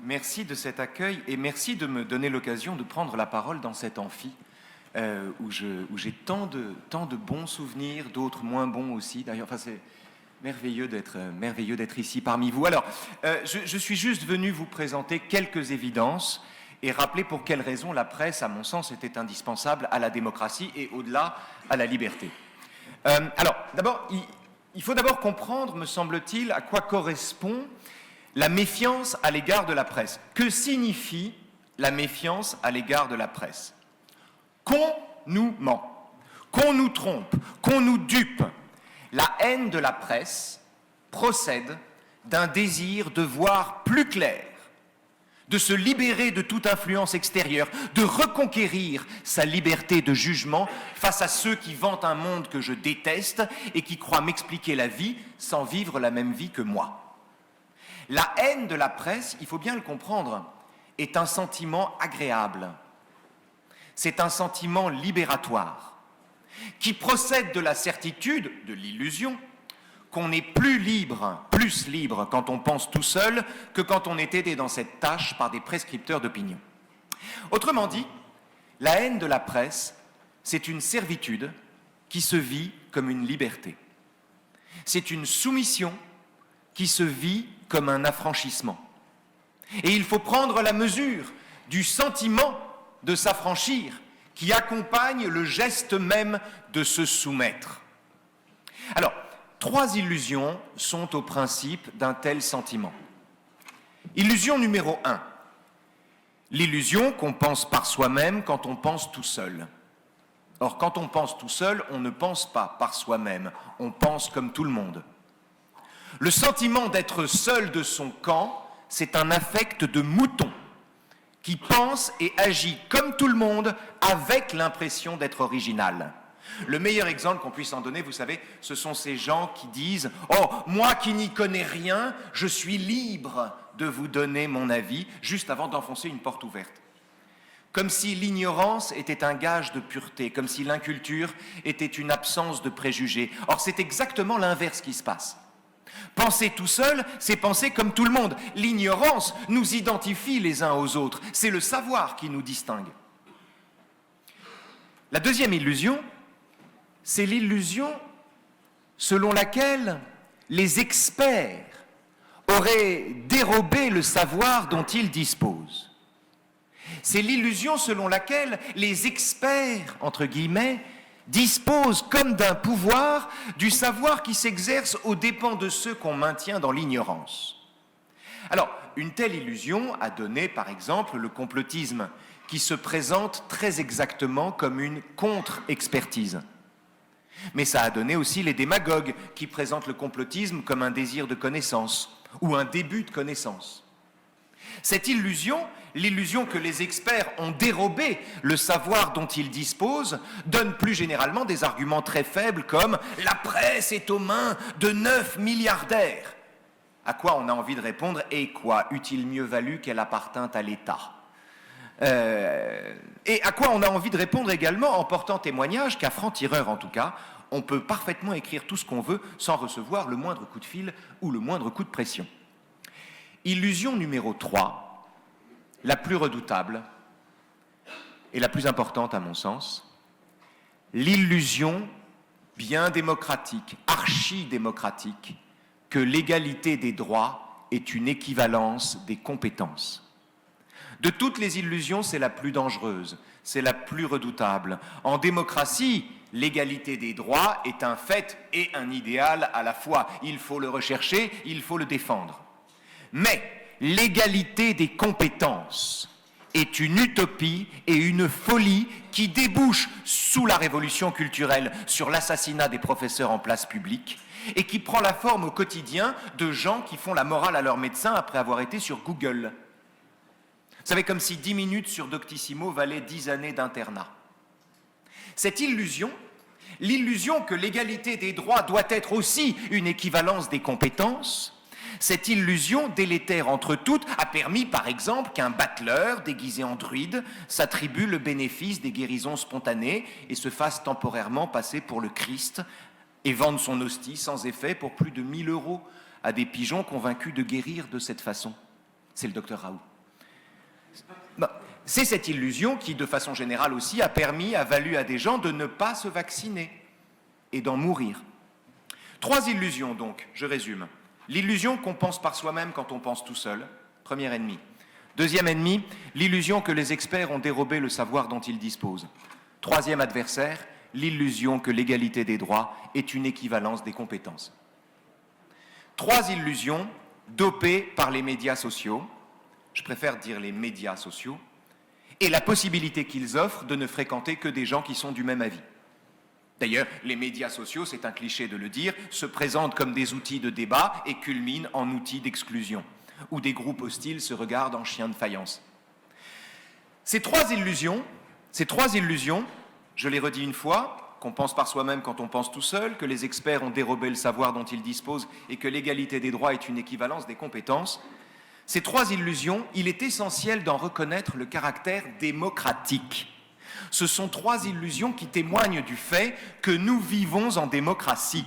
Merci de cet accueil et merci de me donner l'occasion de prendre la parole dans cet amphi où j'ai tant de bons souvenirs, d'autres moins bons aussi. D'ailleurs, enfin, c'est merveilleux d'être ici parmi vous. Alors, je suis juste venu vous présenter quelques évidences et rappeler pour quelles raisons la presse, à mon sens, était indispensable à la démocratie et au-delà à la liberté. Alors, d'abord, il faut d'abord comprendre, me semble-t-il, à quoi correspond la méfiance à l'égard de la presse. Que signifie la méfiance à l'égard de la presse? Qu'on nous ment, qu'on nous trompe, qu'on nous dupe. La haine de la presse procède d'un désir de voir plus clair, de se libérer de toute influence extérieure, de reconquérir sa liberté de jugement face à ceux qui vantent un monde que je déteste et qui croient m'expliquer la vie sans vivre la même vie que moi. La haine de la presse, il faut bien le comprendre, est un sentiment agréable. C'est un sentiment libératoire qui procède de la certitude, de l'illusion, qu'on est plus libre quand on pense tout seul que quand on est aidé dans cette tâche par des prescripteurs d'opinion. Autrement dit, la haine de la presse, c'est une servitude qui se vit comme une liberté. C'est une soumission qui se vit comme un affranchissement. Et il faut prendre la mesure du sentiment de s'affranchir qui accompagne le geste même de se soumettre. Alors, 3 illusions sont au principe d'un tel sentiment. Illusion numéro 1. L'illusion qu'on pense par soi-même quand on pense tout seul. Or, quand on pense tout seul, on ne pense pas par soi-même, on pense comme tout le monde. Le sentiment d'être seul de son camp, c'est un affect de mouton qui pense et agit comme tout le monde avec l'impression d'être original. Le meilleur exemple qu'on puisse en donner, vous savez, ce sont ces gens qui disent « Oh, moi qui n'y connais rien, je suis libre de vous donner mon avis » juste avant d'enfoncer une porte ouverte. Comme si l'ignorance était un gage de pureté, comme si l'inculture était une absence de préjugés. Or, c'est exactement l'inverse qui se passe. Penser tout seul, c'est penser comme tout le monde. L'ignorance nous identifie les uns aux autres. C'est le savoir qui nous distingue. La deuxième illusion, c'est l'illusion selon laquelle les experts auraient dérobé le savoir dont ils disposent. C'est l'illusion selon laquelle les experts, entre guillemets, disposent comme d'un pouvoir du savoir qui s'exerce aux dépens de ceux qu'on maintient dans l'ignorance. Alors, une telle illusion a donné, par exemple, le complotisme, qui se présente très exactement comme une contre-expertise. Mais ça a donné aussi les démagogues, qui présentent le complotisme comme un désir de connaissance, ou un début de connaissance. Cette illusion, l'illusion que les experts ont dérobé le savoir dont ils disposent, donne plus généralement des arguments très faibles comme « la presse est aux mains de 9 milliardaires ». À quoi on a envie de répondre « et quoi, eût-il mieux valu qu'elle appartint à l'État ?» Et à quoi on a envie de répondre également en portant témoignage qu'à franc-tireur en tout cas, on peut parfaitement écrire tout ce qu'on veut sans recevoir le moindre coup de fil ou le moindre coup de pression. Illusion numéro 3, la plus redoutable et la plus importante à mon sens, l'illusion bien démocratique, archi-démocratique, que l'égalité des droits est une équivalence des compétences. De toutes les illusions, c'est la plus dangereuse, c'est la plus redoutable. En démocratie, l'égalité des droits est un fait et un idéal à la fois. Il faut le rechercher, il faut le défendre. Mais l'égalité des compétences est une utopie et une folie qui débouche sous la révolution culturelle sur l'assassinat des professeurs en place publique et qui prend la forme au quotidien de gens qui font la morale à leur médecin après avoir été sur Google. Vous savez, comme si 10 minutes sur Doctissimo valaient 10 années d'internat. Cette illusion, l'illusion que l'égalité des droits doit être aussi une équivalence des compétences, cette illusion délétère entre toutes a permis, par exemple, qu'un battleur déguisé en druide s'attribue le bénéfice des guérisons spontanées et se fasse temporairement passer pour le Christ et vende son hostie sans effet pour plus de 1 000 € à des pigeons convaincus de guérir de cette façon. C'est le docteur Raoult. C'est cette illusion qui, de façon générale aussi, a valu à des gens de ne pas se vacciner et d'en mourir. 3 illusions donc, je résume. L'illusion qu'on pense par soi-même quand on pense tout seul, premier ennemi. Deuxième ennemi, l'illusion que les experts ont dérobé le savoir dont ils disposent. Troisième adversaire, l'illusion que l'égalité des droits est une équivalence des compétences. 3 illusions dopées par les médias sociaux, je préfère dire les médias sociaux, et la possibilité qu'ils offrent de ne fréquenter que des gens qui sont du même avis. D'ailleurs, les médias sociaux, c'est un cliché de le dire, se présentent comme des outils de débat et culminent en outils d'exclusion, où des groupes hostiles se regardent en chiens de faïence. Ces trois illusions, je les redis une fois, qu'on pense par soi-même quand on pense tout seul, que les experts ont dérobé le savoir dont ils disposent et que l'égalité des droits est une équivalence des compétences, ces 3 illusions, il est essentiel d'en reconnaître le caractère démocratique. Ce sont 3 illusions qui témoignent du fait que nous vivons en démocratie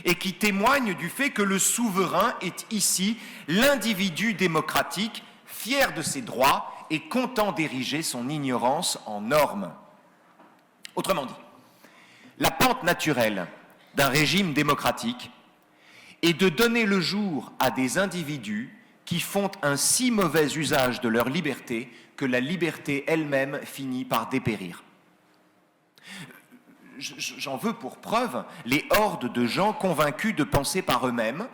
et qui témoignent du fait que le souverain est ici l'individu démocratique, fier de ses droits et content d'ériger son ignorance en norme. Autrement dit, la pente naturelle d'un régime démocratique est de donner le jour à des individus qui font un si mauvais usage de leur liberté que la liberté elle-même finit par dépérir. J'en veux pour preuve les hordes de gens convaincus de penser par eux-mêmes,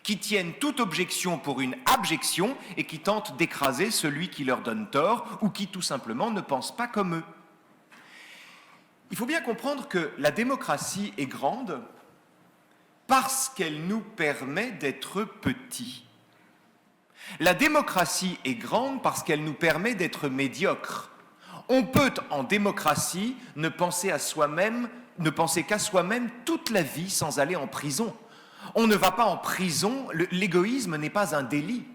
qui tiennent toute objection pour une abjection et qui tentent d'écraser celui qui leur donne tort ou qui tout simplement ne pense pas comme eux. Il faut bien comprendre que la démocratie est grande parce qu'elle nous permet d'être petits. La démocratie est grande parce qu'elle nous permet d'être médiocres. On peut, en démocratie, ne penser qu'à soi-même toute la vie sans aller en prison. On ne va pas en prison, l'égoïsme n'est pas un délit.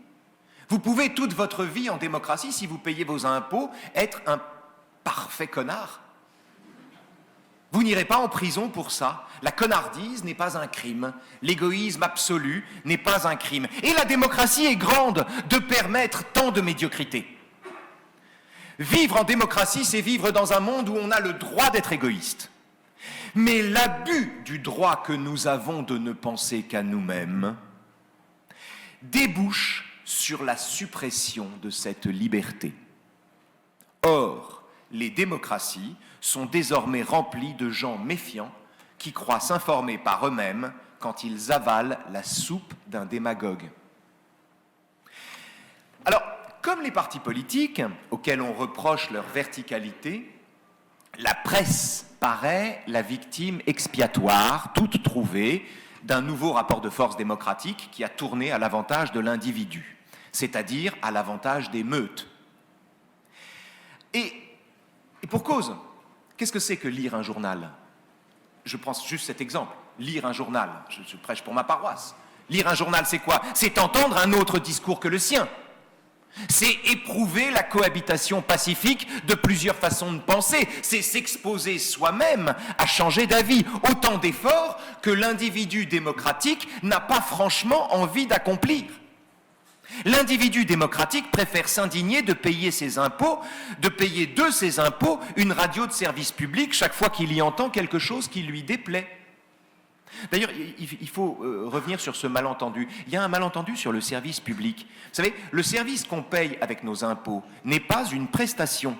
Vous pouvez toute votre vie en démocratie, si vous payez vos impôts, être un parfait connard. Vous n'irez pas en prison pour ça. La connardise n'est pas un crime. L'égoïsme absolu n'est pas un crime. Et la démocratie est grande de permettre tant de médiocrité. Vivre en démocratie, c'est vivre dans un monde où on a le droit d'être égoïste. Mais l'abus du droit que nous avons de ne penser qu'à nous-mêmes débouche sur la suppression de cette liberté. Or, les démocraties sont désormais remplies de gens méfiants qui croient s'informer par eux-mêmes quand ils avalent la soupe d'un démagogue. Alors, comme les partis politiques, auxquels on reproche leur verticalité, la presse paraît la victime expiatoire, toute trouvée, d'un nouveau rapport de force démocratique qui a tourné à l'avantage de l'individu, c'est-à-dire à l'avantage des meutes. Et pour cause, qu'est-ce que c'est que lire un journal ? Je prends juste cet exemple. Lire un journal, je prêche pour ma paroisse. Lire un journal, c'est quoi ? C'est entendre un autre discours que le sien. C'est éprouver la cohabitation pacifique de plusieurs façons de penser. C'est s'exposer soi-même à changer d'avis. Autant d'efforts que l'individu démocratique n'a pas franchement envie d'accomplir. L'individu démocratique préfère s'indigner de payer ses impôts, de payer de ses impôts une radio de service public chaque fois qu'il y entend quelque chose qui lui déplaît. D'ailleurs, il faut revenir sur ce malentendu. Il y a un malentendu sur le service public. Vous savez, le service qu'on paye avec nos impôts n'est pas une prestation.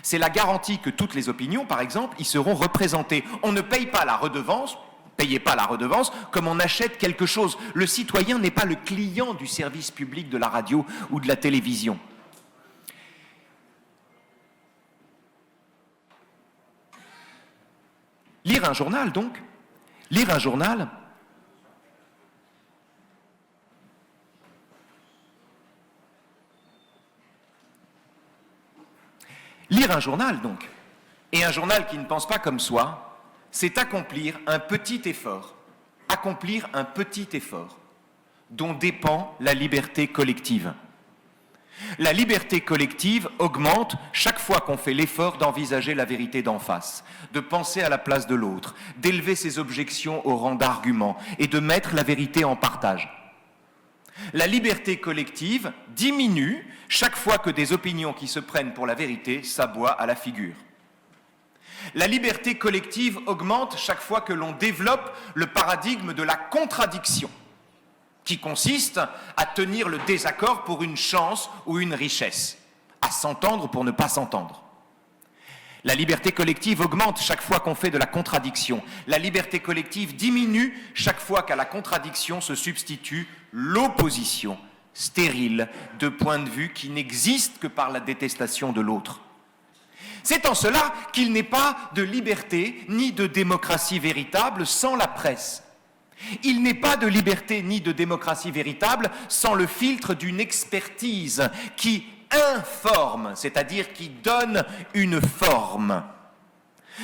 C'est la garantie que toutes les opinions, par exemple, y seront représentées. On ne paye pas la redevance. Payez pas la redevance comme on achète quelque chose. Le citoyen n'est pas le client du service public de la radio ou de la télévision. Lire un journal, donc. Lire un journal, donc, et un journal qui ne pense pas comme soi, c'est accomplir un petit effort dont dépend la liberté collective. La liberté collective augmente chaque fois qu'on fait l'effort d'envisager la vérité d'en face, de penser à la place de l'autre, d'élever ses objections au rang d'argument et de mettre la vérité en partage. La liberté collective diminue chaque fois que des opinions qui se prennent pour la vérité s'aboient à la figure. La liberté collective augmente chaque fois que l'on développe le paradigme de la contradiction, qui consiste à tenir le désaccord pour une chance ou une richesse, à s'entendre pour ne pas s'entendre. La liberté collective augmente chaque fois qu'on fait de la contradiction. La liberté collective diminue chaque fois qu'à la contradiction se substitue l'opposition stérile de points de vue qui n'existent que par la détestation de l'autre. C'est en cela qu'il n'est pas de liberté ni de démocratie véritable sans la presse. Il n'est pas de liberté ni de démocratie véritable sans le filtre d'une expertise qui informe, c'est-à-dire qui donne une forme.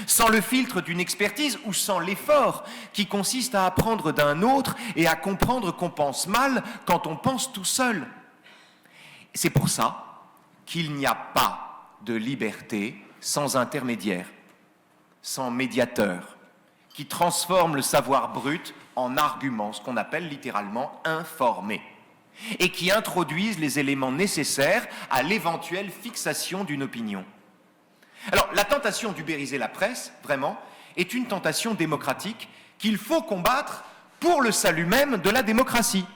Sans le filtre d'une expertise ou sans l'effort qui consiste à apprendre d'un autre et à comprendre qu'on pense mal quand on pense tout seul. C'est pour ça qu'il n'y a pas de liberté sans intermédiaire, sans médiateur, qui transforme le savoir brut en argument, ce qu'on appelle littéralement informer, et qui introduisent les éléments nécessaires à l'éventuelle fixation d'une opinion. Alors, la tentation d'ubériser la presse, vraiment, est une tentation démocratique qu'il faut combattre pour le salut même de la démocratie.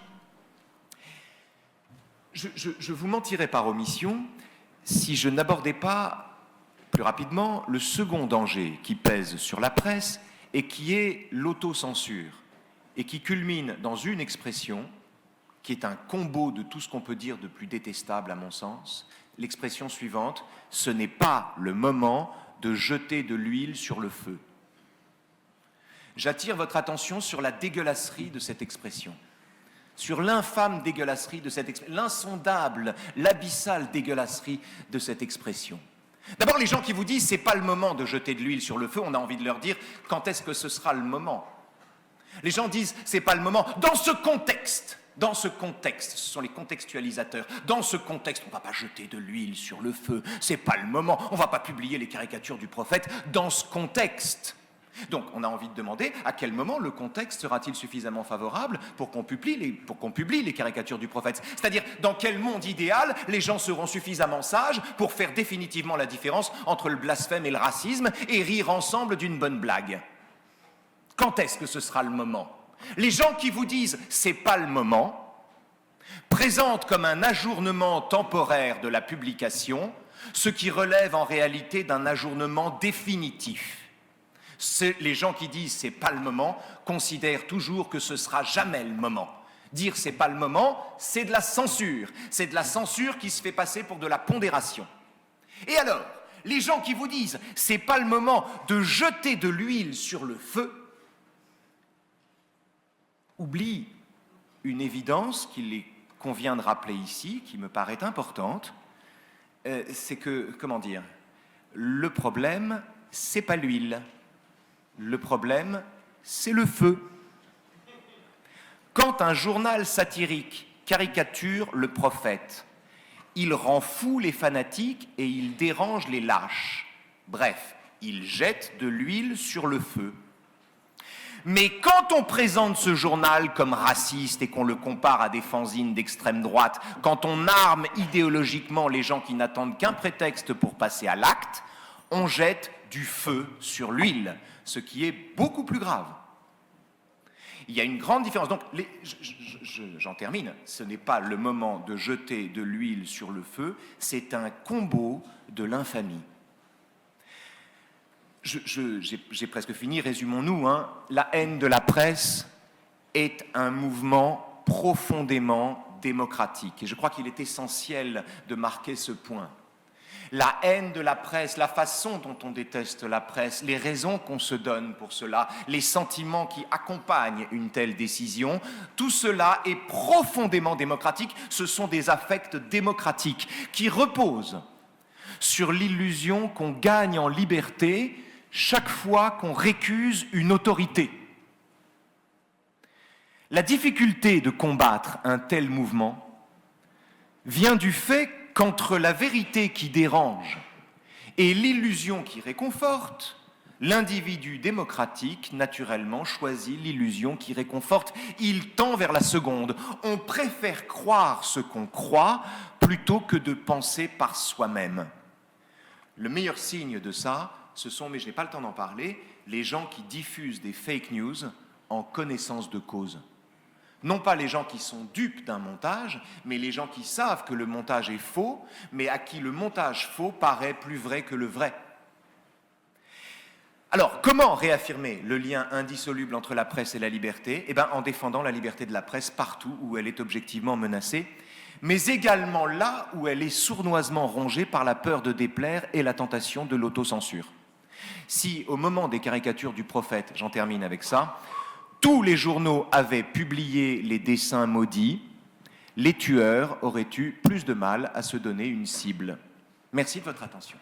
Je vous mentirais par omission si je n'abordais pas plus rapidement le second danger qui pèse sur la presse et qui est l'autocensure et qui culmine dans une expression qui est un combo de tout ce qu'on peut dire de plus détestable à mon sens, l'expression suivante: ce n'est pas le moment de jeter de l'huile sur le feu. J'attire votre attention sur la dégueulasserie de cette expression, sur l'infâme dégueulasserie de cette expression, l'insondable, l'abyssale dégueulasserie de cette expression. D'abord, les gens qui vous disent « c'est pas le moment de jeter de l'huile sur le feu », on a envie de leur dire « quand est-ce que ce sera le moment ?» Les gens disent « c'est pas le moment ». Dans ce contexte, ce sont les contextualisateurs. Dans ce contexte, on ne va pas jeter de l'huile sur le feu, c'est pas le moment. On ne va pas publier les caricatures du prophète dans ce contexte. Donc, on a envie de demander à quel moment le contexte sera-t-il suffisamment favorable pour qu'on publie les caricatures du prophète. C'est-à-dire, dans quel monde idéal les gens seront suffisamment sages pour faire définitivement la différence entre le blasphème et le racisme et rire ensemble d'une bonne blague. Quand est-ce que ce sera le moment ? Les gens qui vous disent « c'est pas le moment » présentent comme un ajournement temporaire de la publication ce qui relève en réalité d'un ajournement définitif. Les gens qui disent « c'est pas le moment » considèrent toujours que ce sera jamais le moment. Dire « c'est pas le moment », c'est de la censure. C'est de la censure qui se fait passer pour de la pondération. Et alors, les gens qui vous disent « c'est pas le moment de jeter de l'huile sur le feu », oublie une évidence qu'il convient de rappeler ici, qui me paraît importante, c'est que, le problème, c'est pas l'huile. Le problème, c'est le feu. Quand un journal satirique caricature le prophète, il rend fou les fanatiques et il dérange les lâches. Bref, il jette de l'huile sur le feu. Mais quand on présente ce journal comme raciste et qu'on le compare à des fanzines d'extrême droite, quand on arme idéologiquement les gens qui n'attendent qu'un prétexte pour passer à l'acte, on jette du feu sur l'huile, ce qui est beaucoup plus grave. Il y a une grande différence. Donc, j'en termine. Ce n'est pas le moment de jeter de l'huile sur le feu, c'est un combo de l'infamie. J'ai presque fini, résumons-nous. La haine de la presse est un mouvement profondément démocratique. Et je crois qu'il est essentiel de marquer ce point. La haine de la presse, la façon dont on déteste la presse, les raisons qu'on se donne pour cela, les sentiments qui accompagnent une telle décision, tout cela est profondément démocratique. Ce sont des affects démocratiques qui reposent sur l'illusion qu'on gagne en liberté chaque fois qu'on récuse une autorité. La difficulté de combattre un tel mouvement vient du fait qu'entre la vérité qui dérange et l'illusion qui réconforte, L'individu démocratique, naturellement, choisit l'illusion qui réconforte. Il tend vers la seconde. On préfère croire ce qu'on croit plutôt que de penser par soi-même. Le meilleur signe de ça, ce sont, mais je n'ai pas le temps d'en parler, les gens qui diffusent des fake news en connaissance de cause. Non pas les gens qui sont dupes d'un montage, mais les gens qui savent que le montage est faux, mais à qui le montage faux paraît plus vrai que le vrai. Alors, comment réaffirmer le lien indissoluble entre la presse et la liberté ? Eh bien, en défendant la liberté de la presse partout où elle est objectivement menacée, mais également là où elle est sournoisement rongée par la peur de déplaire et la tentation de l'autocensure. Si, au moment des caricatures du prophète, j'en termine avec ça, tous les journaux avaient publié les dessins maudits, les tueurs auraient eu plus de mal à se donner une cible. Merci de votre attention.